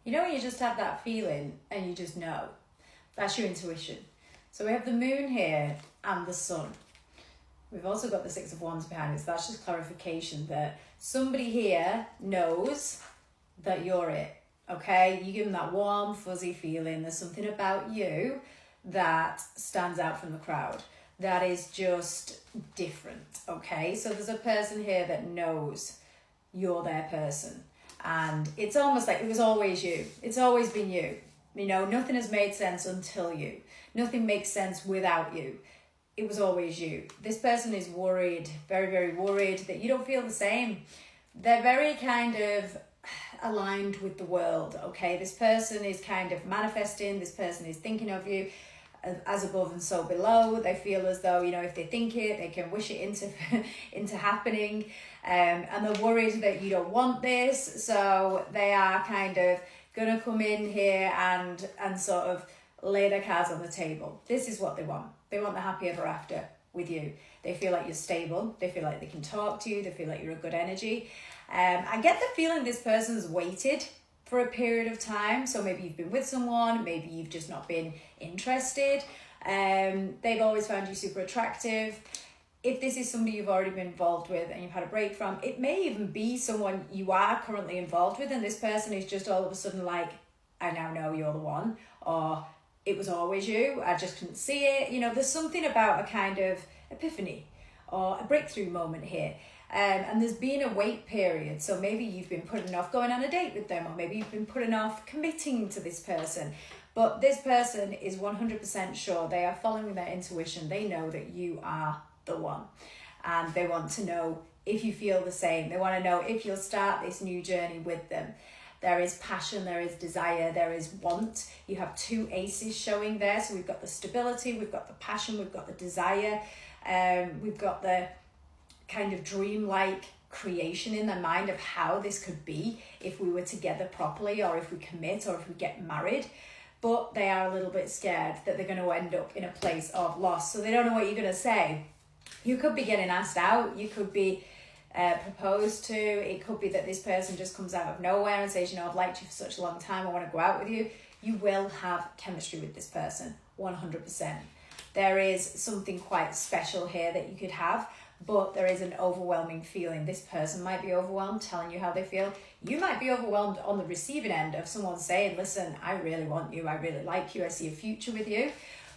You know, you just have that feeling and you just know. That's your intuition. So we have the moon here and the sun. We've also got the Six of Wands behind it. So that's just clarification that somebody here knows that you're it. Okay? You give them that warm, fuzzy feeling. There's something about you that stands out from the crowd. That is just different. Okay? So there's a person here that knows you're their person. And it's almost like it was always you. It's always been you. You know, nothing has made sense until you. Nothing makes sense without you. It was always you. This person is worried, very, very worried that you don't feel the same. They're very kind of aligned with the world, okay? This person is kind of manifesting. This person is thinking of you as above and so below. They feel as though, you know, if they think it, they can wish it into happening. And they're worried that you don't want this. So they are kind of going to come in here and sort of lay their cards on the table. This is what they want. They want the happy ever after with you. They feel like you're stable. They feel like they can talk to you. They feel like you're a good energy. I get the feeling this person's waited for a period of time. So maybe you've been with someone. Maybe you've just not been interested. They've always found you super attractive. If this is somebody you've already been involved with and you've had a break from, it may even be someone you are currently involved with and this person is just all of a sudden like, I now know you're the one, or it was always you, I just couldn't see it. You know, there's something about a kind of epiphany or a breakthrough moment here. And there's been a wait period. So maybe you've been putting off going on a date with them, or maybe you've been putting off committing to this person. But this person is 100% sure. They are following their intuition. They know that you are the one. And they want to know if you feel the same. They want to know if you'll start this new journey with them. There is passion, there is desire, there is want. You have two aces showing there. So we've got the stability, we've got the passion, we've got the desire. We've got the kind of dreamlike creation in their mind of how this could be if we were together properly, or if we commit, or if we get married. But they are a little bit scared that they're going to end up in a place of loss. So they don't know what you're going to say. You could be getting asked out. You could be proposed to. It could be that this person just comes out of nowhere and says, you know, I've liked you for such a long time. I want to go out with you. You will have chemistry with this person, 100%. There is something quite special here that you could have, but there is an overwhelming feeling. This person might be overwhelmed, telling you how they feel. You might be overwhelmed on the receiving end of someone saying, listen, I really want you. I really like you. I see a future with you.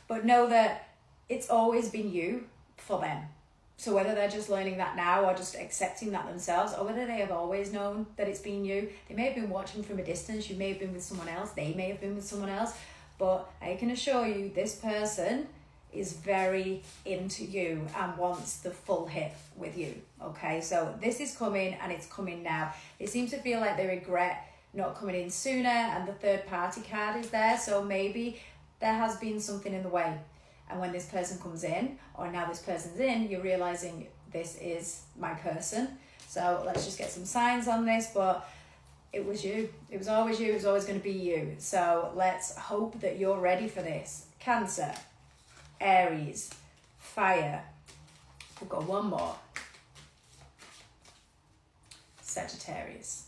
But know that it's always been you for them. So whether they're just learning that now or just accepting that themselves, or whether they have always known that it's been you, they may have been watching from a distance, you may have been with someone else, they may have been with someone else, but I can assure you this person is very into you and wants the full hit with you, okay? So this is coming and it's coming now. They seem to feel like they regret not coming in sooner, and the third party card is there, so maybe there has been something in the way. And when this person comes in, or now this person's in, you're realizing this is my person. So let's just get some signs on this, but it was you. It was always you. It was always going to be you. So let's hope that you're ready for this. Cancer, Aries, fire. We've got one more. Sagittarius.